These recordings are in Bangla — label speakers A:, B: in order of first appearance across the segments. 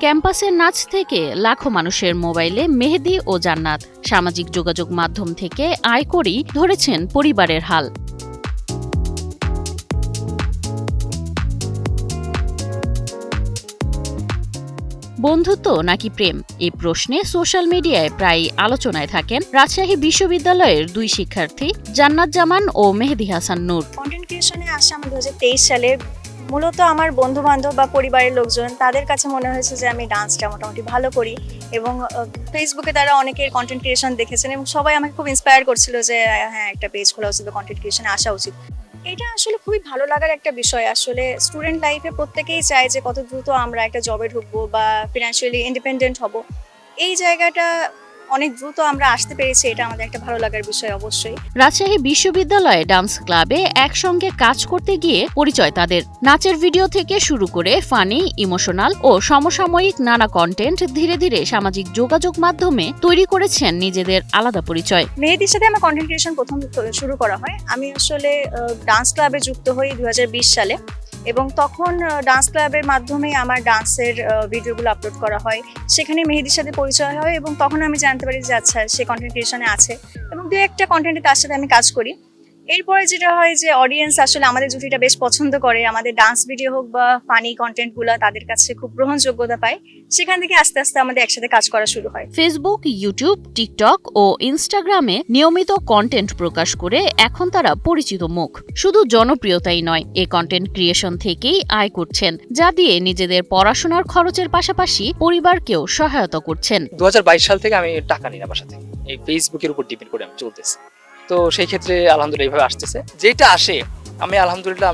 A: ক্যাম্পাসের নাচ থেকে লাখো মানুষের মোবাইলে মেহেদী ও জান্নাত সামাজিক যোগাযোগ মাধ্যম থেকে আয় করেই ধরেছেন পরিবারের হাল। বন্ধুত্ব নাকি প্রেম এই প্রশ্নে সোশ্যাল মিডিয়ায় প্রায় আলোচনায় থাকেন রাজশাহী বিশ্ববিদ্যালয়ের দুই শিক্ষার্থী জান্নাত জামান ও মেহেদী হাসান নূর।
B: কন্টেন্ট ক্রিয়েশনে আসা আমার 2023 সালে মূলত আমার বন্ধু বান্ধব বা পরিবারের লোকজন তাদের কাছে মনে হয়েছে যে আমি ডান্সটা মোটামুটি ভালো করি এবং ফেসবুকে তারা অনেকের কন্টেন্ট ক্রিয়েশন দেখেছেন এবং সবাই আমাকে খুব ইন্সপায়ার করছিল যে হ্যাঁ একটা পেজ খোলা উচিত বা কন্টেন্ট ক্রিয়েশনে আসা উচিত। এটা আসলে খুবই ভালো লাগার একটা বিষয়। আসলে স্টুডেন্ট লাইফে প্রত্যেকেই চায় যে কত দ্রুত আমরা একটা জবে ঢুকবো বা ফিনান্সিয়ালি ইন্ডিপেন্ডেন্ট হব। এই জায়গাটা অনেক দ্রুত আমরা আসতে পেরেছি, এটা আমাদের একটা ভালো লাগার বিষয় অবশ্যই।
A: রাজশাহী বিশ্ববিদ্যালয়ে ডান্স ক্লাবে একসঙ্গে কাজ করতে গিয়ে পরিচয় তাদের। নাচের ভিডিও থেকে শুরু করে ফানি, ইমোশনাল ও সমসাময়িক নানা কন্টেন্ট ধীরে ধীরে সামাজিক যোগাযোগ মাধ্যমে তৈরি করেছেন নিজেদের আলাদা পরিচয়।
B: মেহেদীর সাথে আমার কন্টেন্ট ক্রিয়েশন প্রথম শুরু করা হয়। আমি আসলে ডান্স ক্লাবে যুক্ত হই 2020 সালে এবং তখন ডান্স ক্লাবের মাধ্যমে আমার ডান্সের ভিডিওগুলো আপলোড করা হয়। সেখানে মেহেদীর সাথে পরিচয় হয় এবং তখন আমি জানতে পারি যে আচ্ছা সে কন্টেন্ট ক্রিয়েশনে আছে এবং দু একটা কন্টেন্টে তার সাথে আমি কাজ করি। এরপরে যেটা হয় যে অডিয়েন্স আসলে আমাদের জুটিটা বেশ পছন্দ করে, আমাদের ডান্স ভিডিও হোক বা ফানি কন্টেন্টগুলো তাদের কাছে খুব গ্রহণযোগ্যতা পায়। সেখান থেকে আস্তে আস্তে আমাদের একসাথে কাজ করা শুরু হয়।
A: ফেসবুক, ইউটিউব, টিকটক ও ইনস্টাগ্রামে নিয়মিত কন্টেন্ট প্রকাশ করে এখন তারা পরিচিত মুখ। শুধু জনপ্রিয়তাই নয়, এই কন্টেন্ট ক্রিয়েশন থেকেই আয় করছেন, যা দিয়ে নিজেদের পড়াশোনার খরচের পাশাপাশি পরিবারকেও সহায়তা করছেন।
C: 2022 সাল থেকে আমি টাকা নিই না বাসা থেকে, এই ফেসবুকের উপর ডিপেন্ড করে আমি চলতেছি। তো সেই ক্ষেত্রে আলহামদুলিল্লাহ এইভাবে আসতেছে, যেটা আসে আমি আলহামদুলিল্লাহ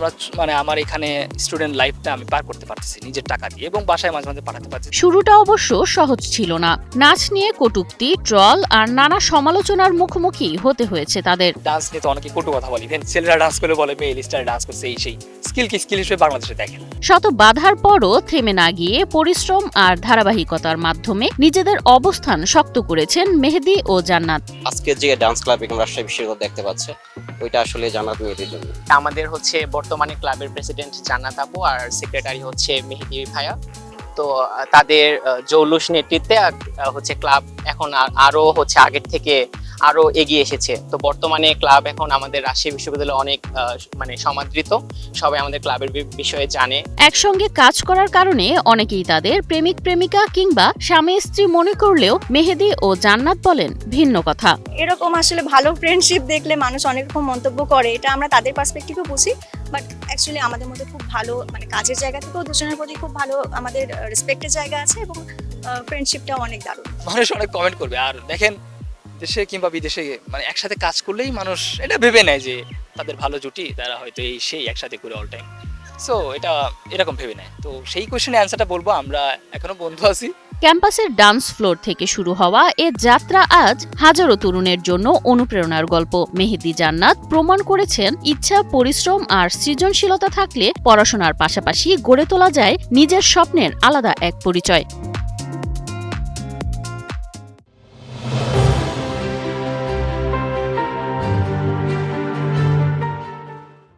C: আমার এখানে স্টুডেন্ট লাইফটা আমি পার করতে পারতেছি নিজের টাকা দিয়ে এবং বাসায় মাঝে মাঝে পাঠাতে পারছি।
A: শুরুটা অবশ্য সহজ ছিল না। নাচ নিয়ে কটূক্তি, ট্রল আর নানা সমালোচনার মুখোমুখি হতে হয়েছে তাদের।
C: ডান্স নিয়ে তো অনেকে কটু কথা বলে, ইভেন ছেলেরা ডান্স করে বলে মেয়ে স্টার ডান্স করছে, এই সেই স্কিল হিসেবে বাংলাদেশে দেখে না।
A: শত বাধার পরও থেমে না গিয়ে পরিশ্রম আর ধারাবাহিকতার মাধ্যমে নিজেদের অবস্থান শক্ত করেছেন মেহেদী ও জান্নাত।
D: আজকে যে ডান্স ক্লাব এখানে রাজশাহী বিশ্ববিদ্যালয় দেখতে পাচ্ছে ওইটা আসলে জান্নাত মেহেদীর জন্য।
E: আমাদের হচ্ছে বর্তমানে ক্লাবের প্রেসিডেন্ট জান্নাত আপু আর সেক্রেটারি হচ্ছে মেহেদী ভাইয়া। তো তাদের জৌলুস নেতৃত্বে হচ্ছে ক্লাব এখন আরো হচ্ছে আগের থেকে আরো এগিয়ে এসেছে। তো বর্তমানে ক্লাব এখন আমাদের রাজশাহী বিশ্ববিদ্যালয়ে অনেক সমাদৃত, সবাই আমাদের ক্লাবের বিষয়ে জানে।
A: একসঙ্গে কাজ করার কারণে অনেকেই তাদের প্রেমিক প্রেমিকা কিংবা স্বামী স্ত্রী মনে করলেও মেহেদী ও জান্নাত বলেন ভিন্ন কথা।
B: এরকম আসলে ভালো ফ্রেন্ডশিপ দেখলে মানুষ অনেক রকম মন্তব্য করে, এটা আমরা তাদের পার্সপেক্টিভে বুঝি, বাট অ্যাকচুয়ালি আমাদের মধ্যে খুব ভালো কাজের জায়গা থেকেও দুজনের প্রতি খুব ভালো আমাদের রেসপেক্টের জায়গা আছে এবং ফ্রেন্ডশিপটা অনেক দারুণ।
C: মানুষ অনেক কমেন্ট করবে, আর দেখেন দেশে কিংবা বিদেশে একসাথে কাজ করলেই মানুষ এটা ভেবে নেয় যে তাদের ভালো জুটি, তারা হয়তো এই সেই একসাথে করে অল টাইম। সো এটা এরকম ভেবে নেয়। তো সেই কোয়েশ্চেনের অ্যান্সারটা বলবো আমরা এখনো বন্ধু আছি।
A: ক্যাম্পাসের ডান্স ফ্লোর থেকে শুরু হওয়া এ যাত্রা আজ হাজারো তরুণের জন্য অনুপ্রেরণার গল্প। মেহেদী জান্নাত প্রমাণ করেছেন ইচ্ছা, পরিশ্রম আর সৃজনশীলতা থাকলে পড়াশোনার পাশাপাশি গড়ে তোলা যায় নিজের স্বপ্নের আলাদা এক পরিচয়।